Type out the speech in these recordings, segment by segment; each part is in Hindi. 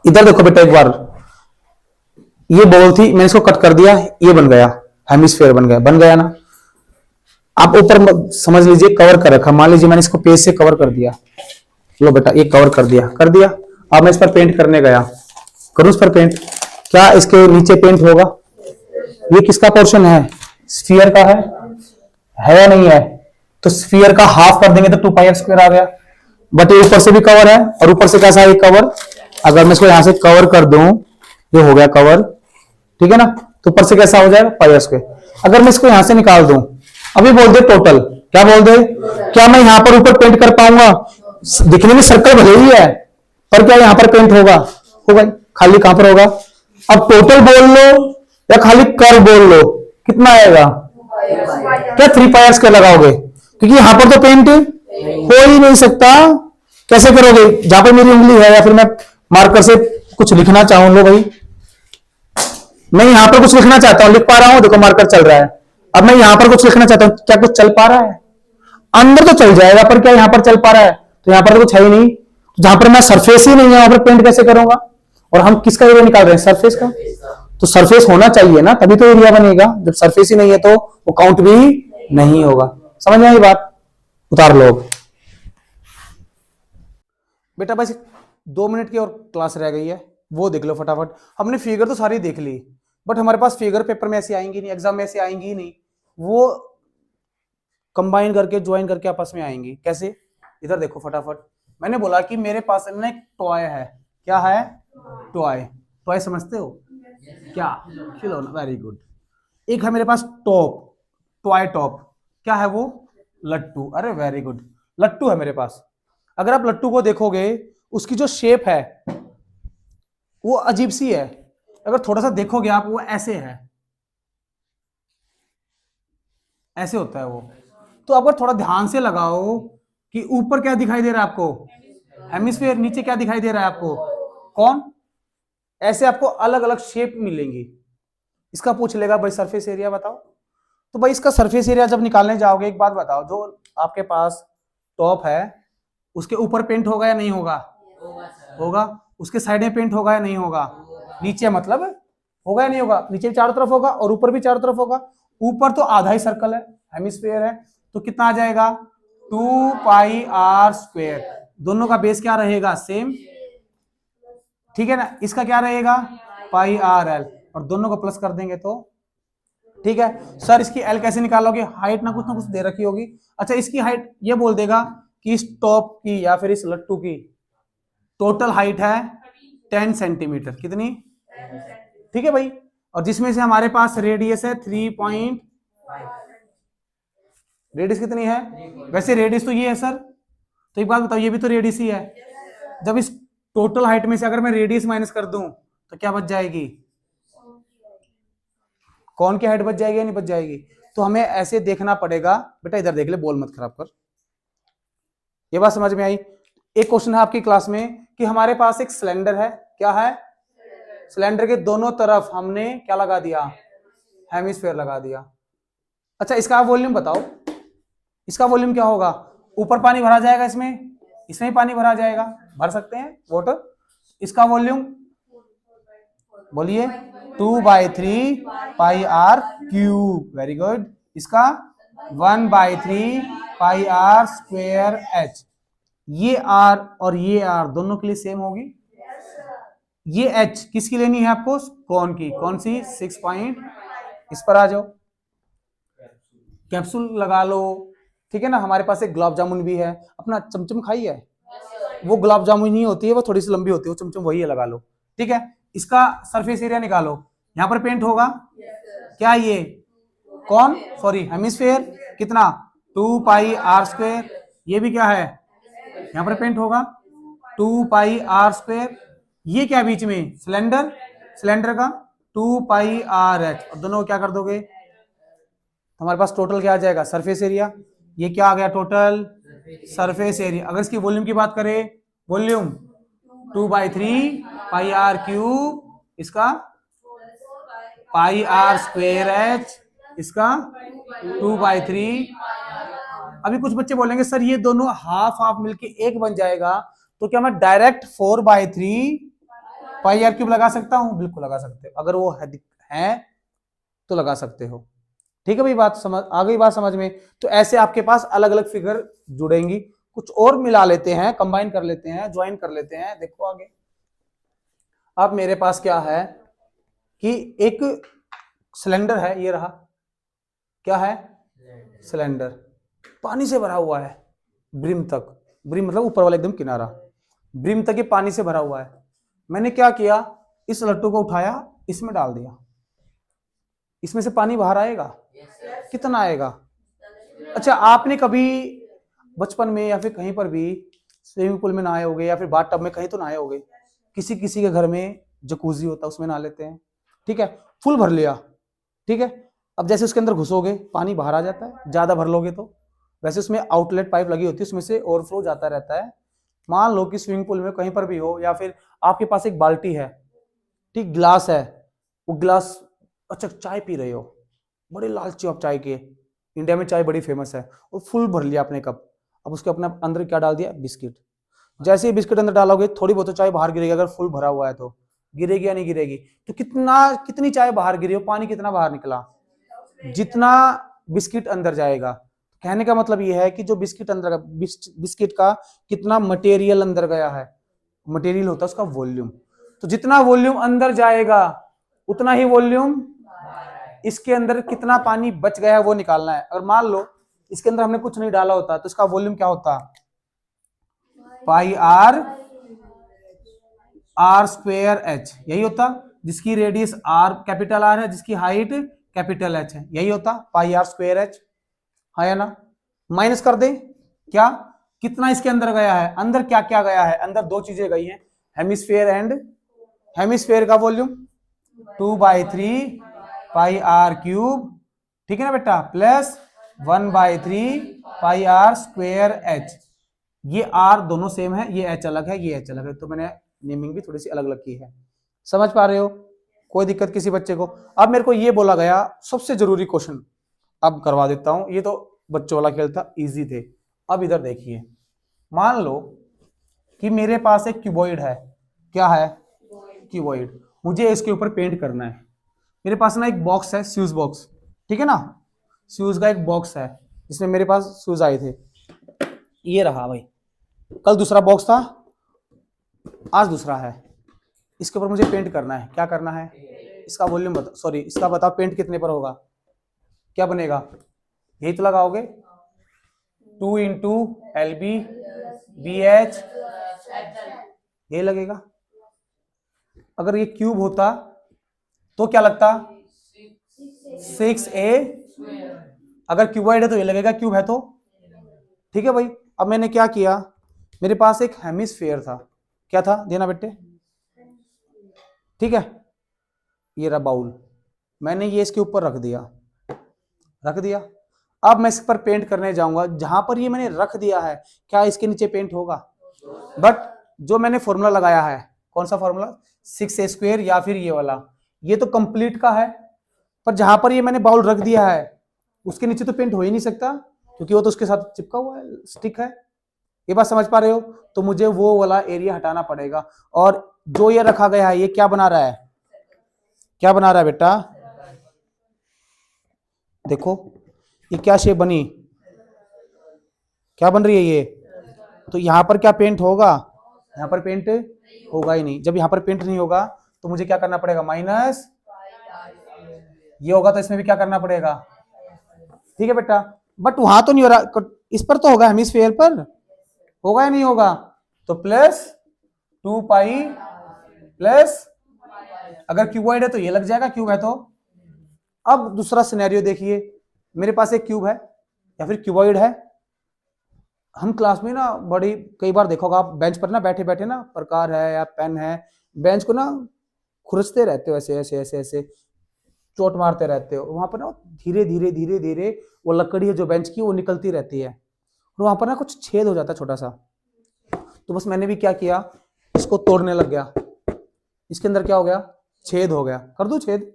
इधर देखो बेटा एक बार, ये बॉल थी, मैंने इसको कट कर दिया, ये बन गया हेमिस्फेयर, बन गया ना। आप ऊपर समझ लीजिए कवर कर रखा, मान लीजिए मैंने इसको पेज से कवर कर दिया, लो बेटा ये कवर कर दिया। अब मैं इस पर पेंट करने गया, करूं इस पर पेंट, क्या इसके नीचे पेंट होगा? ये किसका पोर्शन है? स्फीयर का है या नहीं है? तो स्फीयर का हाफ कर देंगे तो 2πr² आ गया, बट ये ऊपर से भी कवर है, और ऊपर से कैसा है कवर, अगर मैं इसको यहां से कवर कर दूं, ये हो गया कवर, ठीक है ना, तो ऊपर से कैसा हो जाएगा πr²। अगर मैं इसको यहां से निकाल दूं, अभी बोल दे टोटल, क्या बोल दे, क्या मैं यहां पर ऊपर पेंट कर पाऊंगा? दिखने में सर्कल भले ही है, पर क्या यहां पर पेंट होगा? होगा, खाली कहां पर होगा? अब टोटल बोल लो या खाली कर बोल लो, कितना आएगा? क्या 3πr² लगाओगे? क्योंकि यहां पर तो पेंट हो ही नहीं सकता, कैसे करोगे? जहां पर मेरी उंगली है, या फिर मैं मार्कर से कुछ लिखना चाहूं, लो भाई मैं यहां पर कुछ लिखना चाहता हूं, लिख पा रहा हूं, देखो मार्कर चल रहा है। अब मैं यहां पर कुछ लिखना चाहता हूं, क्या कुछ चल पा रहा है? अंदर तो चल जाएगा, पर क्या यहां पर चल पा रहा है? तो यहां पर तो कुछ है ही नहीं, जहां पर मैं सरफेस ही नहीं है वहां पर पेंट कैसे करूंगा? और हम किसका एरिया निकाल रहे हैं? सरफेस का। तो सरफेस होना चाहिए ना, तभी तो एरिया बनेगा, जब सरफेस ही नहीं है तो वो काउंट भी नहीं होगा। समझ में आई बात? उतार लो बेटा, बस 2 मिनट की और क्लास रह गई है, वो देख लो फटाफट। हमने फिगर तो सारी देख ली, बट हमारे पास फिगर पेपर में ऐसी आएंगी नहीं, एग्जाम में ऐसी आएंगी ही नहीं, वो कंबाइन करके ज्वाइन करके आपस में आएंगी। कैसे? इधर देखो फटाफट, मैंने बोला कि मेरे पास ना एक टॉय है, क्या है? टॉय समझते हो क्या? खिलौना, वेरी गुड। एक है मेरे पास टॉप, टॉय टॉप, क्या है वो? लट्टू, अरे वेरी गुड, लट्टू है मेरे पास। अगर आप लट्टू को देखोगे, उसकी जो शेप है वो अजीब सी है, अगर थोड़ा सा देखोगे आप, वो ऐसे है, ऐसे होता है वो। तो अगर थोड़ा ध्यान से लगाओ कि ऊपर क्या दिखाई दे रहा है आपको? हेमिस्फीयर। नीचे क्या दिखाई दे रहा है आपको? कौन? ऐसे आपको अलग अलग शेप मिलेंगी। इसका पूछ लेगा भाई सरफेस एरिया बताओ, तो भाई इसका सरफेस एरिया जब निकालने जाओगे, एक बात बताओ, जो आपके पास टॉप है उसके ऊपर पेंट होगा या नहीं होगा? होगा। उसके साइड में पेंट होगा या नहीं होगा? नीचे मतलब होगा या नहीं होगा? नीचे भी चारों तरफ होगा और ऊपर भी चारों तरफ होगा। ऊपर तो आधा ही सर्कल है, हेमिस्फीयर है, तो कितना आ जाएगा? 2πr²। दोनों का बेस क्या रहेगा? सेम, ठीक है ना। इसका क्या रहेगा? πrl, और दोनों को प्लस कर देंगे तो ठीक है। सर इसकी एल कैसे निकालोगे? हाइट ना कुछ दे रखी होगी। अच्छा, इसकी हाइट ये बोल देगा कि इस टॉप की या फिर इस लट्टू की टोटल हाइट है 10 सेंटीमीटर। कितनी? ठीक है भाई। और जिसमें से हमारे पास रेडियस है 3 रेडियस कितनी है? वैसे रेडियस तो ये है सर, तो एक बात बताओ, ये भी तो रेडियस ही है। जब इस टोटल हाइट में से अगर मैं रेडियस माइनस कर दूं तो क्या बच जाएगी? कौन की हाइट बच जाएगी या नहीं बच जाएगी? तो हमें ऐसे देखना पड़ेगा। बेटा इधर देख ले, बॉल मत खराब कर। ये बात समझ में आई? एक क्वेश्चन है आपकी क्लास में कि हमारे पास एक सिलेंडर है, क्या है? सिलेंडर के दोनों तरफ हमने क्या लगा दिया? हेमिस्फीयर लगा दिया। अच्छा, इसका वॉल्यूम बताओ, इसका वॉल्यूम क्या होगा? ऊपर पानी भरा जाएगा, इसमें इसमें ही पानी भरा जाएगा, भर सकते हैं वाटर। इसका वॉल्यूम बोलिए? 2/3πr³। Very good. इसका 1/3πr²h। ये r और ये r दोनों के लिए सेम होगी। ये h किसकी लेनी है आपको? कौन की? कौन सी? 6 पॉइंट। इस पर आ जाओ, कैप्सूल लगा लो, ठीक है ना। हमारे पास एक गुलाब जामुन भी है, अपना चमचम खाई है, वो गुलाब जामुन नहीं होती है, वो थोड़ी सी लंबी होती है, वो चमचम वही है, लगा लो, ठीक है। इसका सरफेस एरिया निकालो, यहां पर पेंट होगा क्या? ये कौन? Sorry, hemisphere. कितना? 2πr²। ये भी क्या है? यहां पर पेंट होगा 2πr²। ये क्या बीच में? सिलेंडर, सिलेंडर का 2πrh, और दोनों को क्या कर दोगे? हमारे पास टोटल क्या आ जाएगा? Surface area. ये क्या आ गया? Total surface area. अगर इसकी वॉल्यूम की बात करें, वॉल्यूम 2/3πr³, इसका πr²h, इसका 2/3। अभी कुछ बच्चे बोलेंगे सर ये दोनों हाफ हाफ मिलके एक बन जाएगा, तो क्या मैं डायरेक्ट 4/3 पाई आर क्यूब लगा सकता हूं, बिल्कुल लगा सकते हो, अगर वो है तो लगा सकते हो। ठीक है भाई, बात समझ आ गई, बात समझ में। तो ऐसे आपके पास अलग अलग फिगर जुड़ेंगी, कुछ और मिला लेते हैं, कंबाइन कर लेते हैं, ज्वाइन कर लेते हैं। देखो आगे, अब मेरे पास क्या है कि एक सिलेंडर है, ये रहा, क्या है, सिलेंडर, पानी से भरा हुआ है ब्रिम तक, ब्रिम मतलब ऊपर वाला एकदम किनारा, ब्रिम तक ये पानी से भरा हुआ है। मैंने क्या किया, इस लट्टू को उठाया, इसमें डाल दिया, इसमें से पानी बाहर आएगा, कितना आएगा। अच्छा, आपने कभी बचपन में या फिर कहीं पर भी स्विमिंग पूल में नहाए होगे, या फिर बाथ टब में कहीं तो नहाए होगे, किसी किसी के घर में जकूजी होता है, उसमें नहा लेते हैं। ठीक है, फुल भर लिया, ठीक है, अब जैसे उसके अंदर घुसोगे पानी बाहर आ जाता है, ज्यादा भर लोगे तो, वैसे उसमें आउटलेट पाइप लगी होती है, उसमें से ओवरफ्लो जाता रहता है। मान लो कि स्विमिंग पूल में कहीं पर भी हो, या फिर आपके पास एक बाल्टी है, ठीक, गिलास है, वो गिलास, अच्छा चाय पी रहे हो, बड़े लालची आप चाय के, इंडिया में चाय बड़ी फेमस है, और फुल भर लिया अपने कप, अब उसके अपने अंदर क्या डाल दिया, बिस्किट। जैसे ही बिस्किट अंदर डालोगे थोड़ी बहुत तो चाय बाहर गिरेगी, अगर फुल भरा हुआ है तो गिरेगी या नहीं गिरेगी। तो कितनी चाय बाहर गिरी हो, पानी कितना बाहर निकला, जितना बिस्किट अंदर जाएगा। कहने का मतलब यह है कि जो बिस्किट अंदर का बिस्किट का कितना मटेरियल अंदर गया है, मटेरियल होता है उसका वॉल्यूम, तो जितना वॉल्यूम अंदर जाएगा उतना ही वॉल्यूम इसके अंदर कितना पानी बच गया है वो निकालना है। अगर मान लो इसके अंदर हमने कुछ नहीं डाला होता तो इसका वॉल्यूम क्या होता, पाई आर आर स्क्वेयर एच, यही होता, जिसकी रेडियस आर कैपिटल आर है, जिसकी हाइट कैपिटल एच है, यही होता पाई आर स्क्वेयर एच, है या ना। माइनस कर दे, क्या, कितना इसके अंदर गया है, अंदर क्या क्या गया है, अंदर दो चीजें गई हैं, हेमिस्फेयर एंड, हेमिस्फेयर का वॉल्यूम 2/3 पाई आर क्यूब, ठीक है ना बेटा, plus 1/3 pi r square h. ये आर दोनों सेम है, ये एच अलग है, ये एच अलग है, तो मैंने नेमिंग भी थोड़ी सी अलग अलग की है। समझ पा रहे हो, कोई दिक्कत किसी बच्चे को। अब मेरे को ये बोला गया, सबसे जरूरी क्वेश्चन अब करवा देता हूं, ये तो बच्चों वाला खेल था, इजी थे। अब इधर देखिए, मान लो कि मेरे पास एक क्यूबॉइड है, क्या है, क्यूबॉइड, मुझे इसके ऊपर पेंट करना है। मेरे पास ना एक बॉक्स है, शूज बॉक्स, ठीक है ना, शूज का एक बॉक्स है, जिसमें मेरे पास शूज आए थे, ये रहा भाई, कल दूसरा बॉक्स था, आज दूसरा है, इसके ऊपर मुझे पेंट करना है। क्या करना है, इसका वॉल्यूम बता, सॉरी इसका बताओ, पेंट कितने पर होगा, क्या बनेगा, यही तो लगाओगे, 2 into l b b h, यही लगेगा। अगर ये क्यूब होता तो क्या लगता, 6a, अगर क्यूबॉइड है तो ये लगेगा, क्यूब है तो, ठीक है भाई। अब मैंने क्या किया, मेरे पास एक हेमिस्फेयर था, क्या था, देना बेटे, ठीक है, ये रहा बाउल, मैंने ये इसके ऊपर रख दिया, रख दिया। अब मैं इस पर पेंट करने जाऊंगा, जहां पर ये मैंने रख दिया है, क्या इसके नीचे पेंट होगा, बट जो मैंने फॉर्मूला लगाया है, कौन सा फॉर्मूला, 6a² या फिर ये वाला, ये तो कंप्लीट का है, पर जहां पर ये मैंने बाउल रख दिया है उसके नीचे तो पेंट हो ही नहीं सकता, क्योंकि वो तो उसके साथ चिपका हुआ है, स्टिक है। ये बात समझ पा रहे हो, तो मुझे वो वाला एरिया हटाना पड़ेगा। और जो ये रखा गया है, ये क्या बना रहा है, क्या बना रहा है बेटा, देखो ये क्या शेप बनी, क्या बन रही है ये, तो यहां पर क्या पेंट होगा, यहां पर पेंट होगा ही नहीं। जब यहां पर पेंट नहीं होगा तो मुझे क्या करना पड़ेगा, माइनस, ये होगा तो इसमें भी क्या करना पड़ेगा, ठीक है बेटा, बट वहां तो नहीं हो रहा, इस पर तो होगा, हेमिस्फीयर पर होगा या नहीं होगा, तो प्लस 2 पाई प्लस, अगर क्यूबॉइड है तो ये लग जाएगा, क्यूब है तो। अब दूसरा सिनेरियो देखिए, मेरे पास एक क्यूब है या फिर क्यूबॉइड है, हम क्लास में ना बड़ी कई बार देखोगे आप, बेंच पर ना बैठे बैठे ना, प्रकार है या पेन है, बेंच को ना खुरचते रहते हो, ऐसे ऐसे ऐसे ऐसे चोट मारते रहते हो, वहां पर ना धीरे धीरे धीरे धीरे वो लकड़ी है जो बेंच की वो निकलती रहती है, और वहां पर ना कुछ छेद हो जाता है छोटा सा। तो बस मैंने भी क्या किया, इसको तोड़ने लग गया, इसके अंदर क्या हो गया, छेद हो गया, कर दूं छेद,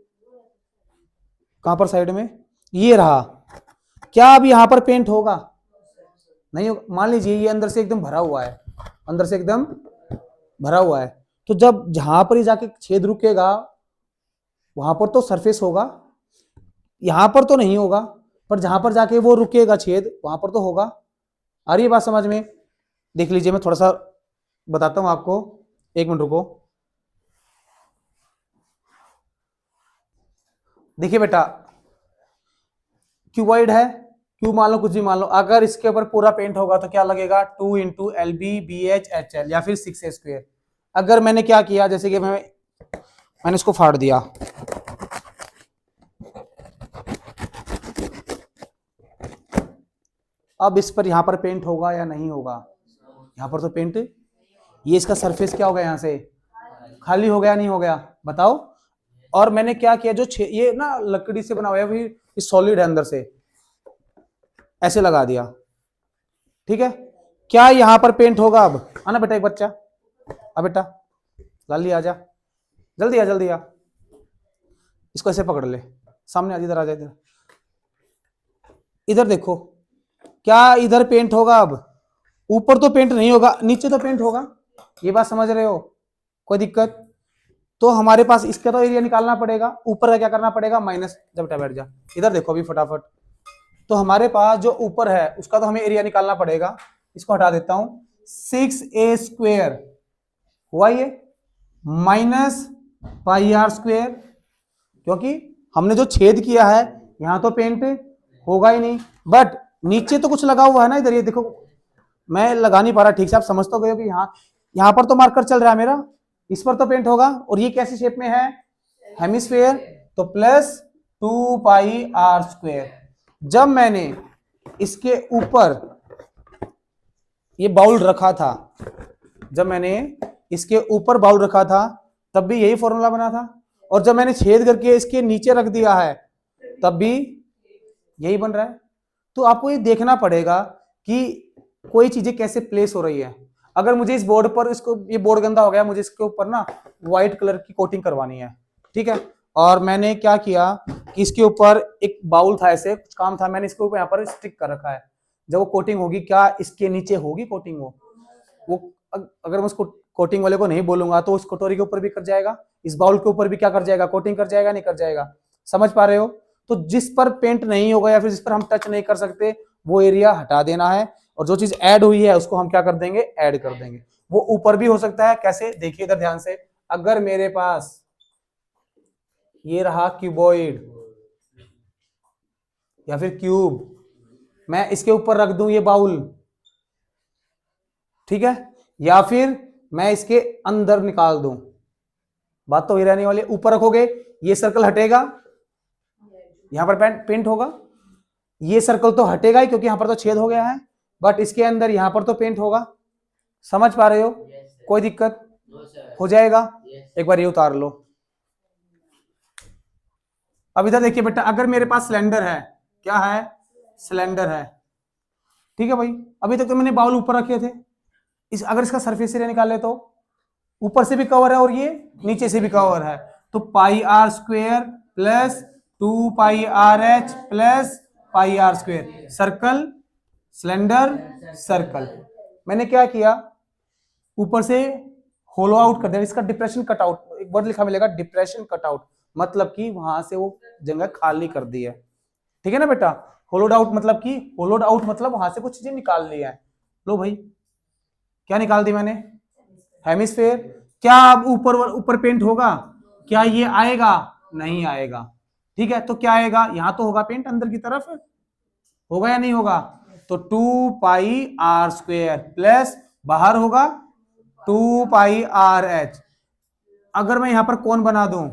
कहां पर, साइड में, ये रहा। क्या अब यहां पर पेंट होगा, नहीं होगा। मान लीजिए ये अंदर से एकदम भरा हुआ है, अंदर से एकदम भरा हुआ है, तो जब जहां पर ही जाके छेद रुकेगा वहां पर तो सरफेस होगा, यहां पर तो नहीं होगा, पर जहां पर जाके वो रुकेगा छेद वहां पर तो होगा। आ रही है बात समझ में? देख लीजिए, मैं थोड़ा सा बताता हूं आपको, एक मिनट रुको। देखिए बेटा, क्यूबॉइड है, क्यूब मान लो, कुछ भी मान लो, अगर इसके ऊपर पूरा पेंट होगा तो क्या लगेगा, 2 into l b b h h l या फिर 6a²। अगर मैंने क्या किया, जैसे कि मैंने इसको फाड़ दिया, अब इस पर यहां पर पेंट होगा या नहीं होगा? यहां पर तो पेंट, ये इसका सरफेस क्या हो गया, यहां से खाली हो गया, नहीं हो गया, बताओ। और मैंने क्या किया, जो ये ना लकड़ी से बना हुआ है, भी सॉलिड है अंदर से, ऐसे लगा दिया, ठीक है। क्या यहां पर पेंट होगा? अब आना बेटा, एक बच्चा, अब बेटा लाली आ जा, जल्दी आ, जल्दी आ, इसको ऐसे पकड़ ले, सामने आ, इधर आ जा, इधर इधर देखो, क्या इधर पेंट होगा? अब ऊपर तो पेंट नहीं होगा, नीचे तो पेंट होगा, ये बात समझ रहे हो? कोई दिक्कत? तो हमारे पास इसका तो एरिया निकालना पड़ेगा, ऊपर का क्या करना पड़ेगा, माइनस। जब बेटा बैठ जा, इधर देखो अभी फटाफट, तो हमारे पास जो ऊपर है उसका तो हमें एरिया निकालना पड़ेगा, इसको हटा देता हूं, 6a² हुआ ये, माइनस πr², क्योंकि हमने जो छेद किया है यहां तो पेंट होगा ही नहीं, बट नीचे तो कुछ लगा हुआ है ना, इधर ये देखो, मैं लगा नहीं पा रहा ठीक से, आप समझ तो गए हो कि यहां पर तो मार्कर चल रहा है मेरा, इस पर तो पेंट होगा, और ये कैसी शेप में है, हेमिस्फेयर, तो प्लस 2πr²। जब मैंने इसके ऊपर ये बाउल रखा था, जब मैंने इसके ऊपर बाउल रखा था तब भी यही फॉर्मूला बना था, और जब मैंने छेद करके इसके नीचे रख दिया है तब भी यही बन रहा है। तो आपको ये देखना पड़ेगा कि कोई चीजें कैसे प्लेस हो रही है। अगर मुझे इस बोर्ड पर, इसको, ये बोर्ड गंदा हो गया, मुझे इसके ऊपर ना व्हाइट कलर की कोटिंग करवानी है, ठीक है। और मैंने क्या किया कि इसके ऊपर एक बाउल था, ऐसे कुछ काम था, मैंने इसके ऊपर यहाँ पर स्टिक कर रखा है। जब वो कोटिंग होगी, क्या इसके नीचे होगी कोटिंग? वो अगर मैं उसको कोटिंग वाले को नहीं बोलूंगा तो उस कटोरी के ऊपर भी कर जाएगा, इस बाउल के ऊपर भी क्या कर जाएगा, कोटिंग कर जाएगा, नहीं कर जाएगा? समझ पा रहे हो? तो जिस पर पेंट नहीं होगा या फिर जिस पर हम टच नहीं कर सकते वो एरिया हटा देना है, और जो चीज ऐड हुई है उसको हम क्या कर देंगे, ऐड कर देंगे। वो ऊपर भी हो सकता है, कैसे, देखिए इधर ध्यान से, अगर मेरे पास ये रहा क्यूबॉइड या फिर क्यूब, मैं इसके ऊपर रख दूं ये बाउल, ठीक है, या फिर मैं इसके अंदर निकाल दूं, बात तो ही रहने वाली। ऊपर रखोगे ये सर्कल हटेगा, यहां पर पेंट होगा, ये सर्कल तो हटेगा ही क्योंकि यहां पर तो छेद हो गया है, बट इसके अंदर यहां पर तो पेंट होगा। समझ पा रहे हो? कोई दिक्कत? हो जाएगा। एक बार ये उतार लो। अब इधर देखिए बेटा, अगर मेरे पास सिलेंडर है, क्या है, सिलेंडर है, ठीक है भाई, अभी तक तो मैंने बाउल ऊपर रखे थे, अगर इसका सरफेस एरिया निकाले तो ऊपर से भी कवर है और ये नीचे से भी कवर है, तो πr² plus 2πrh plus πr², circle, cylinder, circle. मैंने क्या किया, ऊपर से होलो आउट कर दिया, इसका डिप्रेशन कट आउट, एक वर्ड लिखा मिलेगा, डिप्रेशन कट आउट, मतलब कि वहां से वो जगह खाली कर दी है, ठीक है ना बेटा। होलोड आउट मतलब कि, होलोड आउट मतलब वहां से कुछ चीजें निकाल ली है। लो भाई, क्या निकाल दी मैंने, हेमिस्फेयर। क्या अब ऊपर ऊपर पेंट होगा? क्या ये आएगा? नहीं आएगा, ठीक है। तो क्या आएगा, यहां तो होगा पेंट अंदर की तरफ, होगा या नहीं होगा? तो 2πr² प्लस बाहर होगा 2πrh। अगर मैं यहां पर कौन बना दूं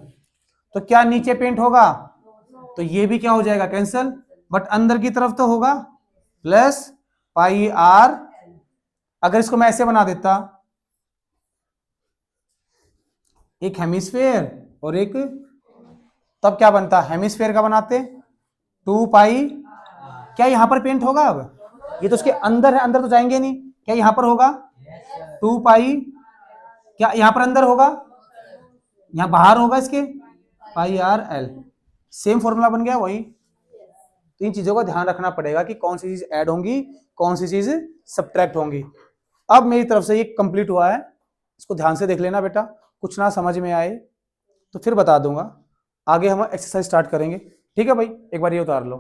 तो क्या नीचे पेंट होगा? तो ये भी क्या हो जाएगा, कैंसल, बट अंदर की तरफ तो होगा, प्लस πr। अगर इसको मैं ऐसे बना देता, एक हेमिस्फेयर और एक, तब क्या बनता, हेमिस्फेयर का बनाते 2π। क्या यहां पर पेंट होगा? अब ये तो उसके अंदर है, अंदर तो जाएंगे नहीं, क्या यहां पर होगा 2π? क्या यहां पर अंदर होगा? यहां बाहर होगा इसके πrl। सेम फॉर्मूला बन गया वही। तो इन चीजों का ध्यान रखना पड़ेगा कि कौन सी चीज ऐड होंगी, कौन सी चीज सब्ट्रैक्ट होंगी। अब मेरी तरफ से ये कंप्लीट हुआ है, इसको ध्यान से देख लेना बेटा। कुछ ना समझ में आए तो फिर बता दूंगा, आगे हम एक्सरसाइज स्टार्ट करेंगे। ठीक है भाई, एक बार ये उतार लो।